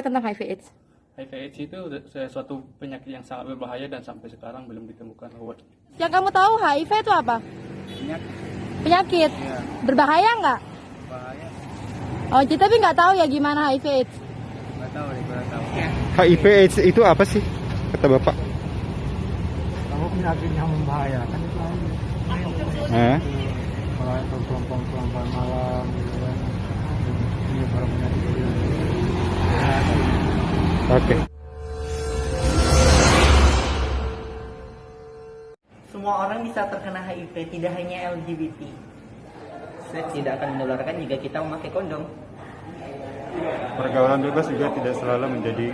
tentang HIV/AIDS? HIV/AIDS itu suatu penyakit yang sangat berbahaya dan sampai sekarang belum ditemukan obat. Yang kamu tahu HIV itu apa? Penyakit. Ya, Berbahaya nggak? bahaya. Oh, tapi nggak tahu ya gimana HIV/AIDS. Nggak tahu nih, kurang tahu. HIV/AIDS itu apa sih, kata Bapak? Kalau penyakit yang membahayakan itu Hah? kalau kelompok-kelompok malam gitu kan, menyebar penyakit itu. Oke. Semua orang bisa terkena HIV, tidak hanya LGBT. Seks tidak akan menularkan jika kita memakai kondom. Pergaulan bebas juga tidak selalu menjadi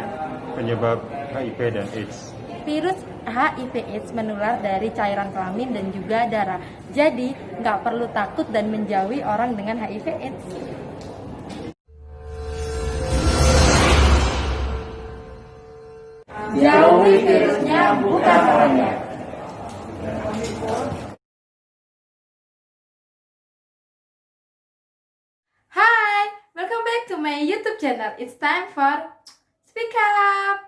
penyebab HIV dan AIDS. Virus HIV/AIDS menular dari cairan kelamin dan juga darah. Jadi, nggak perlu takut dan menjauhi orang dengan HIV/AIDS. Jauhi virusnya, bukan orangnya. Hi, welcome back to my YouTube channel. It's time for Speak Up.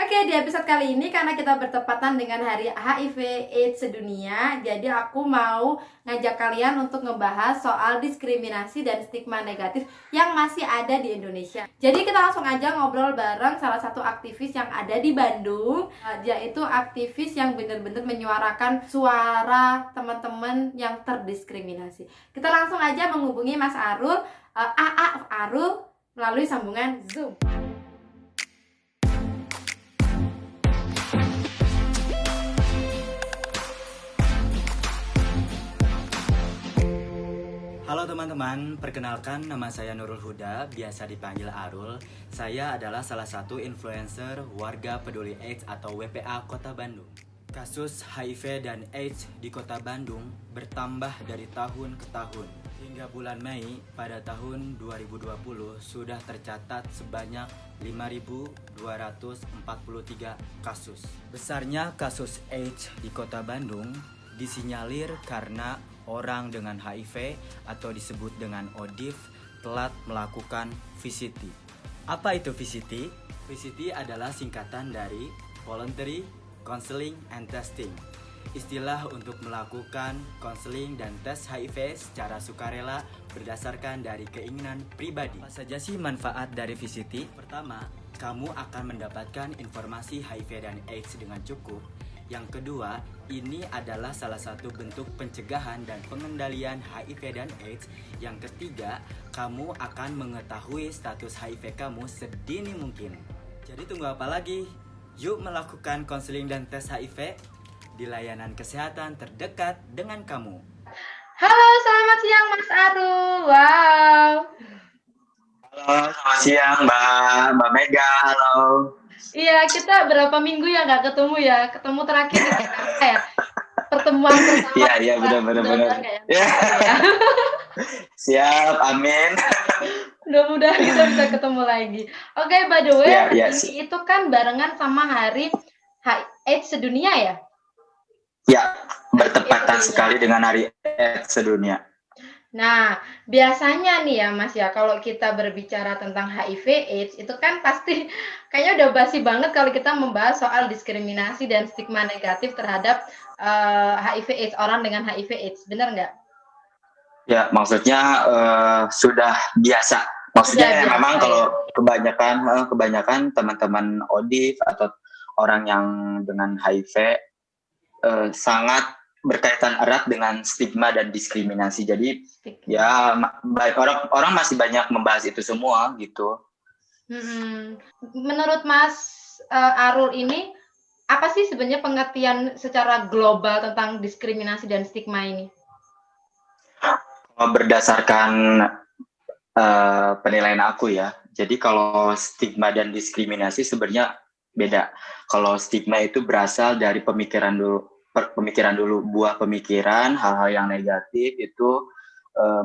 Oke, di episode kali ini karena kita bertepatan dengan hari HIV/AIDS sedunia, jadi aku mau ngajak kalian untuk ngebahas soal diskriminasi dan stigma negatif yang masih ada di Indonesia. Jadi kita langsung aja ngobrol bareng salah satu aktivis yang ada di Bandung. Dia itu aktivis yang bener-bener menyuarakan suara teman-teman yang terdiskriminasi. Kita langsung aja menghubungi Mas Arul, Arul melalui sambungan Zoom. Halo teman-teman, perkenalkan nama saya Nurul Huda, biasa dipanggil Arul. Saya adalah salah satu influencer warga peduli AIDS atau WPA Kota Bandung. Kasus HIV dan AIDS di Kota Bandung bertambah dari tahun ke tahun. Hingga bulan Mei pada tahun 2020 sudah tercatat sebanyak 5.243 kasus. Besarnya kasus AIDS di Kota Bandung disinyalir karena orang dengan HIV atau disebut dengan ODIF telat melakukan VCT. Apa itu VCT? VCT adalah singkatan dari Voluntary Counseling and Testing. Istilah untuk melakukan konseling dan tes HIV secara sukarela berdasarkan dari keinginan pribadi. Apa saja sih manfaat dari VCT? Pertama, kamu akan mendapatkan informasi HIV dan AIDS dengan cukup. Yang kedua, ini adalah salah satu bentuk pencegahan dan pengendalian HIV dan AIDS. Yang ketiga, kamu akan mengetahui status HIV kamu sedini mungkin. Jadi tunggu apa lagi? Yuk melakukan konseling dan tes HIV di layanan kesehatan terdekat dengan kamu. Halo, selamat siang Mas Arul. Wow. Halo, selamat siang Mbak Mega, halo. Iya, kita berapa minggu ya nggak ketemu ya? Ketemu terakhir di Jakarta ya? Pertemuan pertama. Iya, benar. Ya. Siap, amin. Mudah-mudahan kita bisa ketemu lagi. Oke, by the way, Ya. ini itu kan barengan sama hari AIDS sedunia ya? Ya, bertepatan sekali dengan Hari AIDS sedunia. Nah, biasanya nih ya Mas ya, kalau kita berbicara tentang HIV/AIDS itu kan pasti kayaknya udah basi banget kalau kita membahas soal diskriminasi dan stigma negatif terhadap HIV/AIDS, orang dengan HIV/AIDS, benar nggak? Ya, maksudnya sudah biasa. Maksudnya Sudah biasa, memang ya. kalau kebanyakan teman-teman ODIF atau orang yang dengan HIV sangat berkaitan erat dengan stigma dan diskriminasi. Jadi ya orang masih banyak membahas itu semua gitu. Menurut Mas Arul ini apa sih sebenarnya pengertian secara global tentang diskriminasi dan stigma ini? Berdasarkan penilaian aku ya. Jadi kalau stigma dan diskriminasi sebenarnya beda. Kalau stigma itu berasal dari pemikiran dulu, buah pemikiran, hal-hal yang negatif itu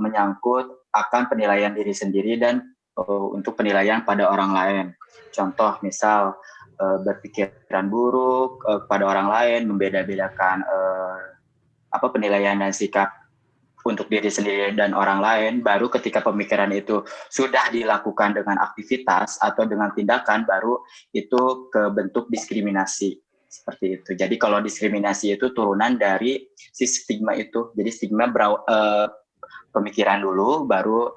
menyangkut akan penilaian diri sendiri dan untuk penilaian pada orang lain. Contoh misal berpikiran buruk pada orang lain, membeda-bedakan penilaian dan sikap untuk diri sendiri dan orang lain, baru ketika pemikiran itu sudah dilakukan dengan aktivitas atau dengan tindakan, baru itu ke bentuk diskriminasi. Seperti itu. Jadi kalau diskriminasi itu turunan dari si stigma itu. Jadi stigma pemikiran dulu, baru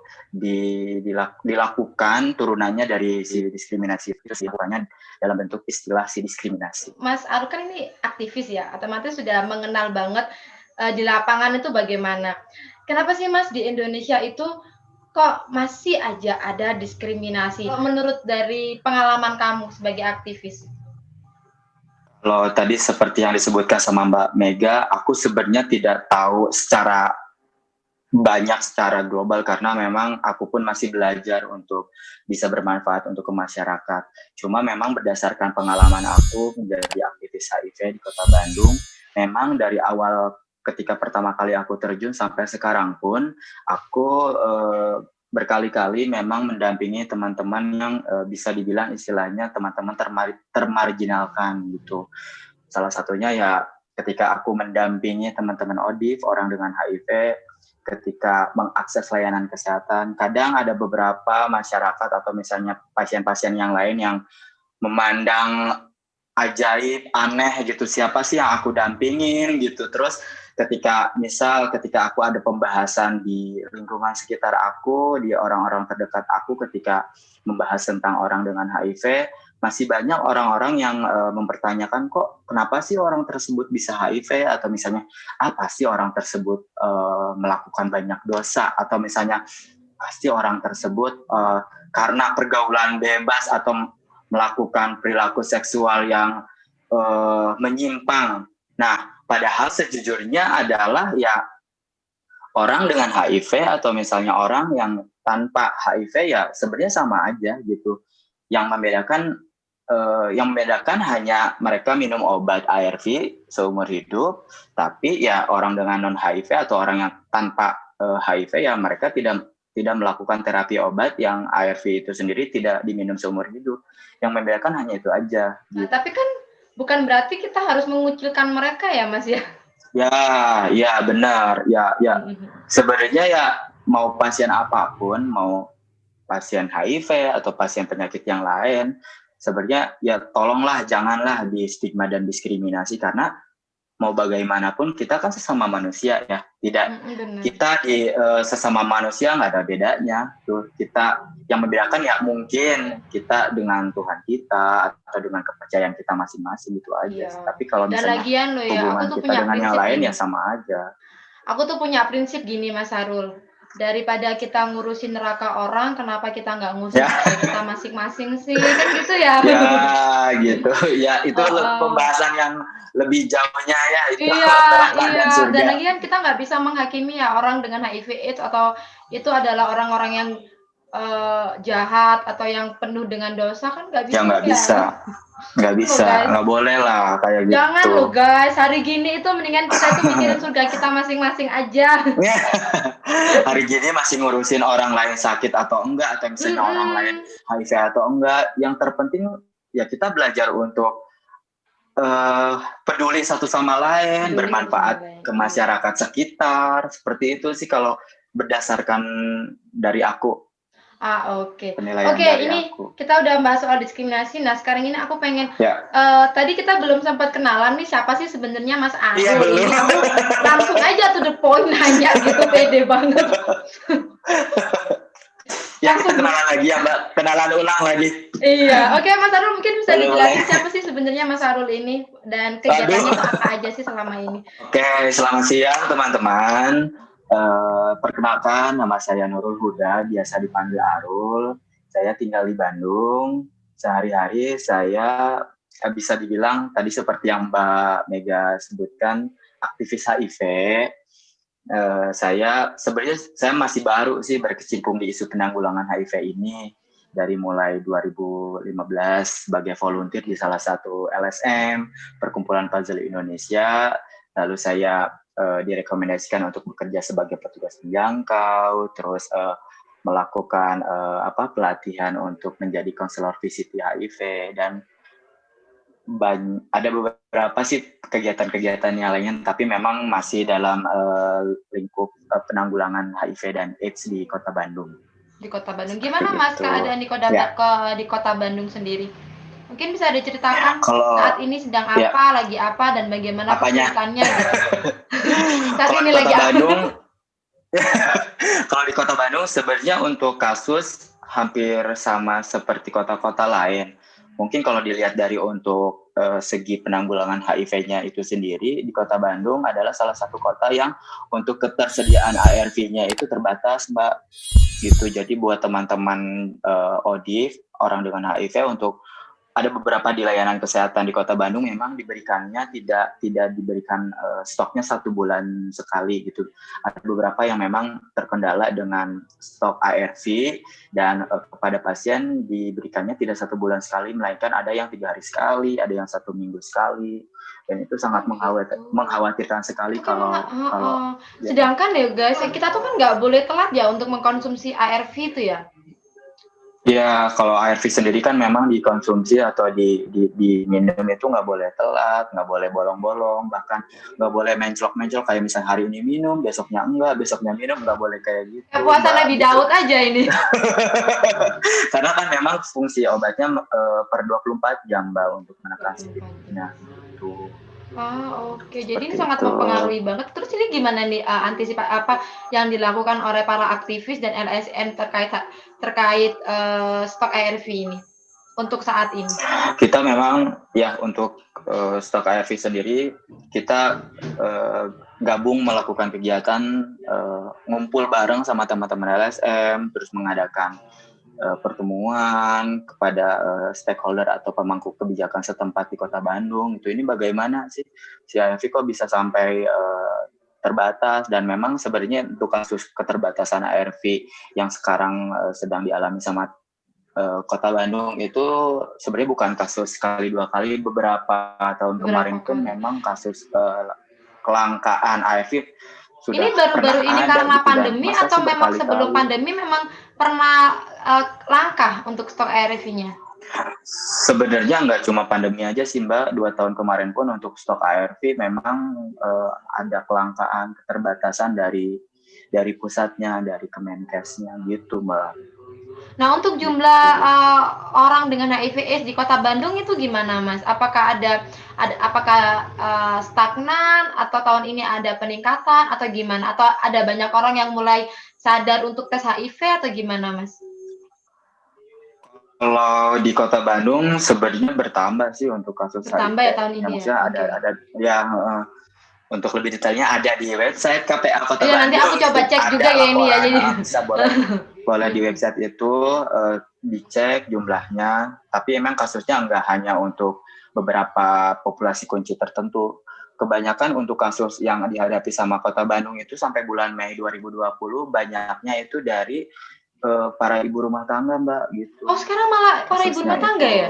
dilakukan turunannya dari si diskriminasi itu, dilakukannya dalam bentuk istilah si diskriminasi. Mas Arul kan ini aktivis ya, otomatis sudah mengenal banget di lapangan itu bagaimana. Kenapa sih Mas di Indonesia itu kok masih aja ada diskriminasi? Menurut dari pengalaman kamu sebagai aktivis? Kalau tadi seperti yang disebutkan sama Mbak Mega, aku sebenarnya tidak tahu secara global karena memang aku pun masih belajar untuk bisa bermanfaat untuk ke masyarakat. Cuma memang berdasarkan pengalaman aku menjadi aktivis HIV di Kota Bandung, memang dari awal ketika pertama kali aku terjun sampai sekarang pun aku berkali-kali memang mendampingi teman-teman yang bisa dibilang istilahnya teman-teman termarginalkan gitu. Salah satunya ya ketika aku mendampingi teman-teman ODIF, orang dengan HIV, ketika mengakses layanan kesehatan, kadang ada beberapa masyarakat atau misalnya pasien-pasien yang lain yang memandang ajaib, aneh gitu, siapa sih yang aku dampingin gitu. Terus ketika aku ada pembahasan di lingkungan sekitar aku, di orang-orang terdekat aku ketika membahas tentang orang dengan HIV, masih banyak orang-orang yang mempertanyakan kok kenapa sih orang tersebut bisa HIV, atau misalnya apa sih orang tersebut melakukan banyak dosa, atau misalnya pasti orang tersebut karena pergaulan bebas atau melakukan perilaku seksual yang menyimpang. Nah, padahal sejujurnya adalah ya orang dengan HIV atau misalnya orang yang tanpa HIV ya sebenarnya sama aja gitu. Yang membedakan hanya mereka minum obat ARV seumur hidup, tapi ya orang dengan non HIV atau orang yang tanpa HIV ya mereka tidak melakukan terapi obat yang ARV itu sendiri tidak diminum seumur hidup. Yang membedakan hanya itu aja. Gitu. Nah, tapi kan bukan berarti kita harus mengucilkan mereka ya, Mas ya? Ya benar. Ya. Sebenarnya ya mau pasien apapun, mau pasien HIV atau pasien penyakit yang lain, sebenarnya ya tolonglah janganlah di stigma dan diskriminasi, karena mau bagaimanapun kita kan sesama manusia ya, kita di sesama manusia nggak ada bedanya tuh. Kita yang membedakan ya mungkin kita dengan Tuhan kita atau dengan kepercayaan kita masing-masing gitu aja. Iya. Tapi kalau misalnya hubungan kita dengan yang lain ya sama aja. Aku tuh punya prinsip gini Mas Arul, daripada kita ngurusin neraka orang, kenapa kita nggak ngurusin kita masing-masing sih, kan gitu ya? Ya gitu, ya itu pembahasan yang lebih jauhnya ya itu. Iya. Dan lagi kan kita nggak bisa menghakimi ya orang dengan HIV/AIDS atau itu adalah orang-orang yang jahat atau yang penuh dengan dosa, kan nggak bisa. Ya nggak bisa, nggak boleh lah kayak gitu. Jangan loh guys, hari gini itu mendingan kita tuh mikirin surga kita masing-masing aja. Hari gini masih ngurusin orang lain sakit atau enggak, atau misalnya orang lain HIV atau enggak. Yang terpenting ya kita belajar untuk peduli satu sama lain, bermanfaat ke masyarakat sekitar. Seperti itu sih kalau berdasarkan dari aku. Oke, ini aku. Kita udah bahas soal diskriminasi. Nah, sekarang ini aku pengen tadi kita belum sempat kenalan nih siapa sih sebenarnya Mas Arul. Iya, belum. Kamu langsung aja to the point nanya gitu, pede banget. Ya, kenalan lagi ya, Mbak. Kenalan ulang lagi. Iya, oke Mas Arul mungkin bisa dijelasin siapa sih sebenarnya Mas Arul ini dan kegiatannya itu apa aja sih selama ini? Oke, selamat siang teman-teman. Perkenalkan, nama saya Nurul Huda, biasa dipanggil Arul. Saya tinggal di Bandung. Sehari-hari saya bisa dibilang tadi seperti yang Mbak Mega sebutkan, aktivis HIV. Sebenarnya saya masih baru sih berkecimpung di isu penanggulangan HIV ini. dari mulai 2015 sebagai volunteer di salah satu LSM, Perkumpulan Puzzle Indonesia. Lalu saya direkomendasikan untuk bekerja sebagai petugas menjangkau, terus melakukan pelatihan untuk menjadi konselor VCT HIV, dan ada beberapa sih kegiatan-kegiatan yang lainnya, tapi memang masih dalam lingkup penanggulangan HIV dan AIDS di Kota Bandung. Di Kota Bandung. Gimana Mas Begitu. keadaan di Kota Bandung sendiri? Mungkin bisa diceritakan Kalau- saat ini sedang apa, lagi apa, dan bagaimana Apanya? kesulitannya gitu. Saat Kalau ini di lagi Kota apa? Bandung, kalau di Kota Bandung sebenarnya untuk kasus hampir sama seperti kota-kota lain. Mungkin kalau dilihat dari untuk segi penanggulangan HIV-nya itu sendiri, di Kota Bandung adalah salah satu kota yang untuk ketersediaan ARV-nya itu terbatas, Mbak. Gitu. Jadi buat teman-teman ODIF, orang dengan HIV, untuk ada beberapa di layanan kesehatan di Kota Bandung memang diberikannya tidak diberikan stoknya 1 bulan sekali gitu. Ada beberapa yang memang terkendala dengan stok ARV, dan kepada pasien diberikannya tidak 1 bulan sekali, melainkan ada yang 3 hari sekali, ada yang 1 minggu sekali, dan itu sangat mengkhawatirkan sekali kalau Sedangkan ya guys, kita tuh kan nggak boleh telat ya untuk mengkonsumsi ARV itu ya. Ya, kalau ARV sendiri kan memang dikonsumsi atau diminum itu nggak boleh telat, nggak boleh bolong-bolong, bahkan nggak boleh menclok-menclok kayak misalnya hari ini minum, besoknya enggak, besoknya minum, nggak boleh kayak gitu. Kayak puasa Nabi Daud aja ini. Karena kan memang fungsi obatnya per 24 jam, Mbak, untuk menekan sedikitnya. Gitu. Oke. Jadi ini Seperti sangat itu. mempengaruhi banget. Terus ini gimana nih antisipasi apa yang dilakukan oleh para aktivis dan LSM terkait stok ARV ini untuk saat ini? Kita memang ya untuk stok ARV sendiri kita gabung melakukan kegiatan ngumpul bareng sama teman-teman LSM, terus mengadakan pertemuan kepada stakeholder atau pemangku kebijakan setempat di Kota Bandung. Itu ini bagaimana sih si ARV kok bisa sampai terbatas, dan memang sebenarnya untuk kasus keterbatasan ARV yang sekarang sedang dialami sama Kota Bandung itu sebenarnya bukan kasus sekali 2 kali, beberapa tahun kemarin pun memang kasus kelangkaan ARV sudah ini baru-baru ini ada, karena gitu, pandemi masa atau sih memang berkali-kali? sebelum pandemi memang pernah langka untuk stok ARV-nya? Sebenarnya nggak cuma pandemi aja sih, Mbak. 2 tahun kemarin pun untuk stok ARV memang ada kelangkaan, keterbatasan dari pusatnya, dari Kemenkesnya gitu, Mbak. Nah, untuk jumlah orang dengan HIV/AIDS di Kota Bandung itu gimana, Mas? Apakah apakah stagnan, atau tahun ini ada peningkatan, atau gimana? Atau ada banyak orang yang mulai sadar untuk tes HIV atau gimana, Mas? Kalau di Kota Bandung sebenarnya bertambah sih untuk kasus Bertambah HIV. ya tahun ini ya? Maksudnya Oke. ada ya, untuk lebih detailnya ada di website KPA Kota Iya, Bandung. nanti aku coba cek Ada juga ya ini ya. laporan, Jadi bisa boleh di website itu dicek jumlahnya. Tapi emang kasusnya nggak hanya untuk beberapa populasi kunci tertentu. Kebanyakan untuk kasus yang dihadapi sama Kota Bandung itu sampai bulan Mei 2020 banyaknya itu dari para ibu rumah tangga, Mbak, gitu. oh, sekarang malah para ibu rumah tangga ya?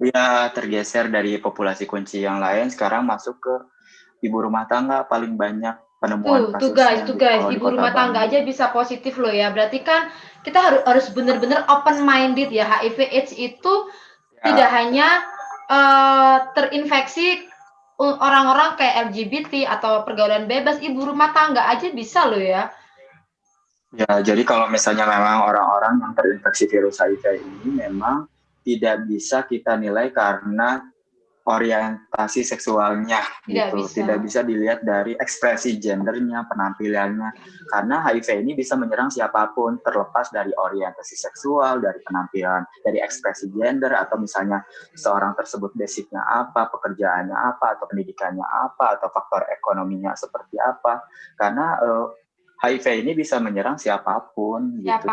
Iya, tergeser dari populasi kunci yang lain, sekarang masuk ke ibu rumah tangga paling banyak penemuan Tuh kasusnya. guys, kalau ibu di Kota rumah tangga Bandung. aja bisa positif loh ya. Berarti kan kita harus benar-benar open minded ya. HIV/AIDS itu tidak hanya terinfeksi orang-orang kayak LGBT atau pergaulan bebas, ibu rumah tangga aja bisa loh ya. Ya, jadi kalau misalnya memang orang-orang yang terinfeksi virus HIV ini memang tidak bisa kita nilai karena orientasi seksualnya tidak bisa dilihat dari ekspresi gendernya, penampilannya, karena HIV ini bisa menyerang siapapun terlepas dari orientasi seksual, dari penampilan, dari ekspresi gender, atau misalnya seorang tersebut basicnya apa, pekerjaannya apa, atau pendidikannya apa, atau faktor ekonominya seperti apa, karena HIV ini bisa menyerang siapapun. Gitu,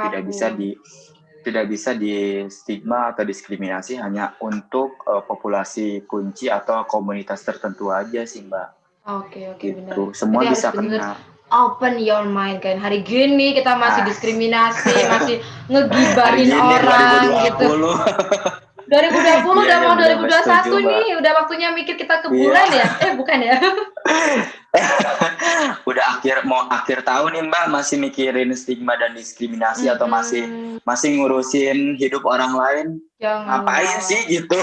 tidak bisa di stigma atau diskriminasi hanya untuk populasi kunci atau komunitas tertentu aja sih, Mbak. Oke, gitu. benar. Semua Jadi bisa harus kena. open your mind kan. Hari gini kita masih Ah. diskriminasi, masih Hari ngegibahin gini orang gitu. 2020. 2020 Iya, udah iya, mau benar, setuju, 2021 Mbak. nih, udah waktunya mikir kita ke Iya. bulan ya? Bukan ya? Udah akhir tahun nih Mbak, masih mikirin stigma dan diskriminasi atau masih ngurusin hidup orang lain? Ngapain Janganlah. sih gitu?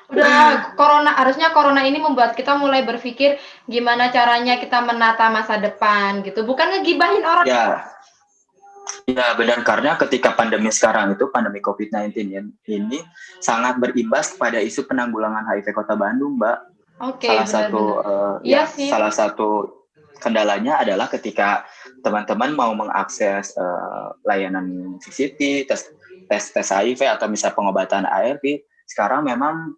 Udah harusnya corona ini membuat kita mulai berpikir gimana caranya kita menata masa depan gitu. Bukan ngegibahin orang. Ya, ya benar, karena ketika pandemi sekarang itu, pandemi COVID-19 ini sangat berimbas kepada isu penanggulangan HIV Kota Bandung, Mbak. Oke, Iya sih. Salah satu kendalanya adalah ketika teman-teman mau mengakses layanan VCT, tes HIV atau misal pengobatan ARV, sekarang memang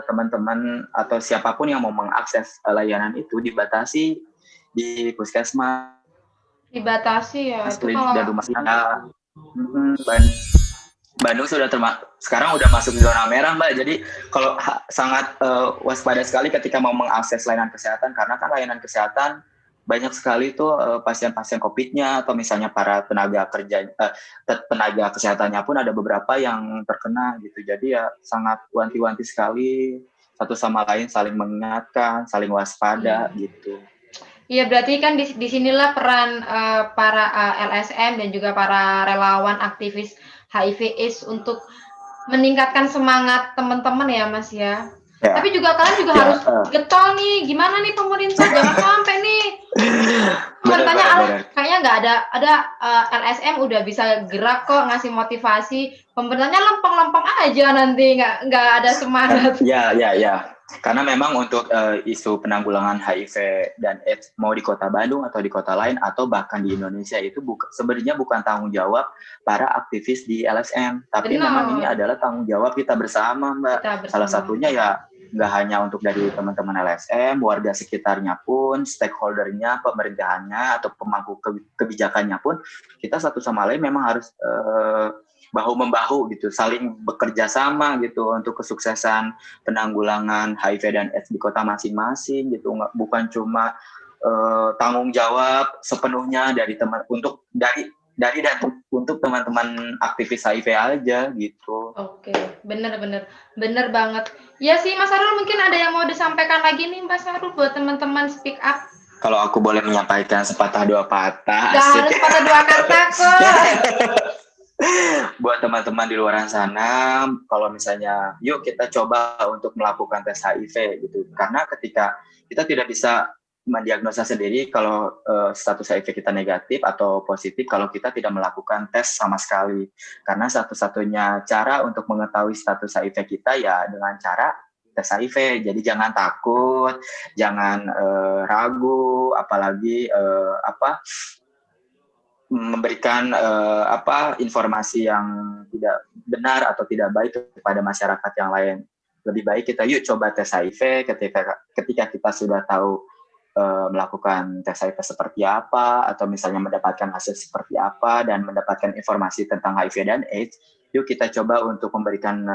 teman-teman atau siapapun yang mau mengakses layanan itu dibatasi di puskesmas, Dibatasi ya. Itu klinik kalau dan rumah sakit. Bandung sekarang udah masuk zona merah, Mbak. Jadi kalau sangat waspada sekali ketika mau mengakses layanan kesehatan, karena kan layanan kesehatan banyak sekali tuh pasien-pasien COVID-nya atau misalnya para tenaga kesehatannya pun ada beberapa yang terkena gitu. Jadi ya sangat wanti-wanti sekali, satu sama lain saling mengingatkan, saling waspada gitu. Iya, berarti kan di sinilah peran para LSM dan juga para relawan aktivis HIV/AIDS untuk meningkatkan semangat teman-teman ya, Mas ya. Ya. Tapi juga kalian juga harus getol nih, gimana nih pemerintah, jangan sampai nih. Pemerintahnya kayaknya nggak ada LSM udah bisa gerak kok ngasih motivasi. Pemerintahnya lempeng-lempeng aja nanti, nggak ada semangat. Ya. Karena memang untuk isu penanggulangan HIV dan AIDS mau di Kota Bandung atau di kota lain atau bahkan di Indonesia itu sebenarnya bukan tanggung jawab para aktivis di LSM, tapi memang ini adalah tanggung jawab kita bersama, Mbak. Salah satunya ya nggak hanya untuk dari teman-teman LSM, warga sekitarnya pun, stakeholdernya, pemerintahannya atau pemangku kebijakannya pun, kita satu sama lain memang harus bahu-membahu gitu, saling bekerja sama gitu untuk kesuksesan penanggulangan HIV dan AIDS di kota masing-masing gitu. Bukan cuma tanggung jawab sepenuhnya dari untuk teman-teman aktivis HIV aja gitu. Oke, bener banget. Ya sih, Mas Arul, mungkin ada yang mau disampaikan lagi nih, Mas Arul, buat teman-teman speak up. Kalau aku boleh menyampaikan sepatah dua patah. Gak harus sepatah dua kata kok. Buat teman-teman di luar sana, kalau misalnya yuk kita coba untuk melakukan tes HIV gitu, karena ketika kita tidak bisa mendiagnosa sendiri kalau status HIV kita negatif atau positif kalau kita tidak melakukan tes sama sekali, karena satu-satunya cara untuk mengetahui status HIV kita ya dengan cara tes HIV. Jadi jangan takut, jangan ragu, apalagi memberikan informasi yang tidak benar atau tidak baik kepada masyarakat yang lain. Lebih baik kita yuk coba tes HIV ketika kita sudah tahu melakukan tes HIV seperti apa, atau misalnya mendapatkan hasil seperti apa dan mendapatkan informasi tentang HIV dan AIDS, yuk kita coba untuk memberikan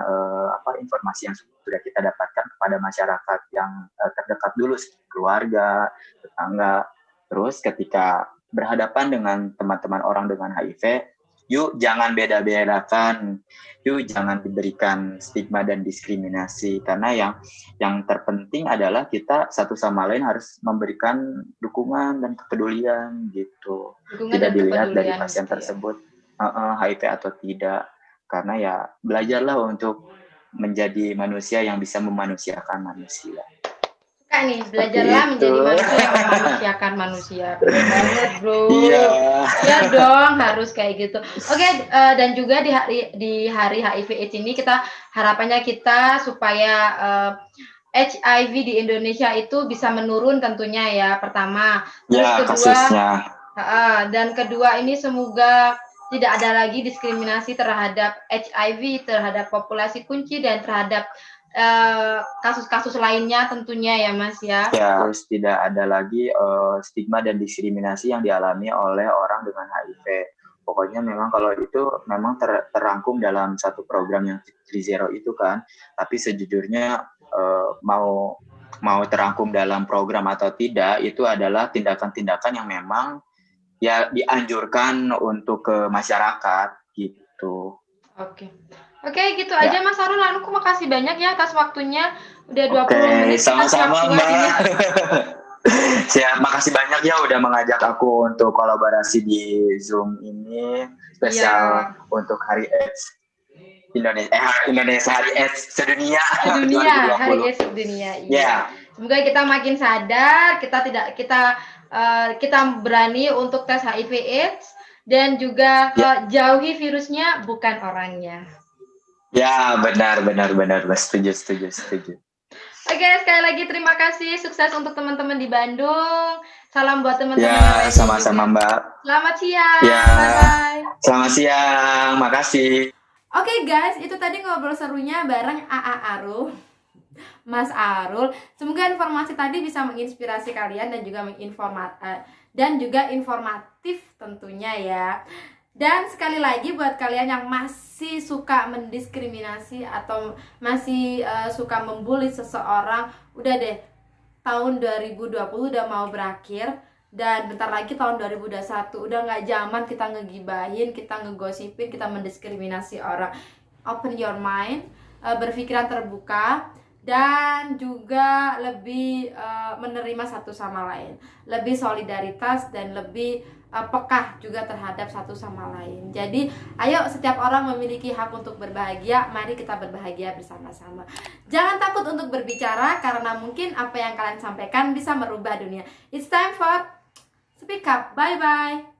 informasi yang sudah kita dapatkan kepada masyarakat yang terdekat dulu, keluarga, tetangga. Terus ketika berhadapan dengan teman-teman orang dengan HIV, yuk jangan beda-bedakan, yuk jangan diberikan stigma dan diskriminasi, karena yang terpenting adalah kita satu sama lain harus memberikan dukungan dan kepedulian gitu. Tidak dilihat dari pasien tersebut HIV atau tidak, karena ya belajarlah untuk menjadi manusia yang bisa memanusiakan manusia. Nih, belajarlah menjadi manusia yang memanusiakan manusia. Benar banget, bro. Iya. Ya dong, harus kayak gitu. Oke, dan juga di hari HIV/AIDS ini harapannya kita supaya HIV di Indonesia itu bisa menurun tentunya ya, pertama. Terus kasusnya. Dan kedua ini semoga tidak ada lagi diskriminasi terhadap HIV, terhadap populasi kunci dan terhadap kasus-kasus lainnya tentunya ya, Mas ya. Ya, harus tidak ada lagi stigma dan diskriminasi yang dialami oleh orang dengan HIV. Pokoknya memang kalau itu memang terangkum dalam satu program yang 3.0 itu kan. Tapi sejujurnya mau mau terangkum dalam program atau tidak, itu adalah tindakan-tindakan yang memang ya dianjurkan untuk ke masyarakat gitu. Oke. Oke, gitu aja Mas Arul. Lalu aku makasih banyak ya atas waktunya. Udah 20 Oke, menit kita sama-sama cuap-cuap ini. Mbak. Siap, makasih banyak ya udah mengajak aku untuk kolaborasi di Zoom ini spesial untuk Hari AIDS Indonesia Hari AIDS sedunia Sedunia, 2020. Hari AIDS sedunia. Iya. Ya. Semoga kita makin sadar, kita berani untuk tes HIV/AIDS dan juga jauhi virusnya, bukan orangnya. Ya, benar. Setuju. Oke, sekali lagi terima kasih. Sukses untuk teman-teman di Bandung. Salam buat teman-teman yang Ya, lainnya sama-sama juga. Mbak. Selamat siang. Ya. Bye-bye. Selamat siang, makasih. Oke guys, itu tadi ngobrol serunya bareng AA Arul, Mas Arul. Semoga informasi tadi bisa menginspirasi kalian dan juga informatif tentunya ya. Dan sekali lagi buat kalian yang masih suka mendiskriminasi atau masih suka membuli seseorang, udah deh, tahun 2020 udah mau berakhir. Dan bentar lagi tahun 2021, udah nggak zaman kita ngegibahin, kita ngegosipin, kita mendiskriminasi orang. Open your mind, berpikiran terbuka, dan juga lebih menerima satu sama lain, lebih solidaritas dan lebih peka juga terhadap satu sama lain. Jadi ayo, setiap orang memiliki hak untuk berbahagia, mari kita berbahagia bersama-sama. Jangan takut untuk berbicara, karena mungkin apa yang kalian sampaikan bisa merubah dunia. It's time for speak up. Bye bye.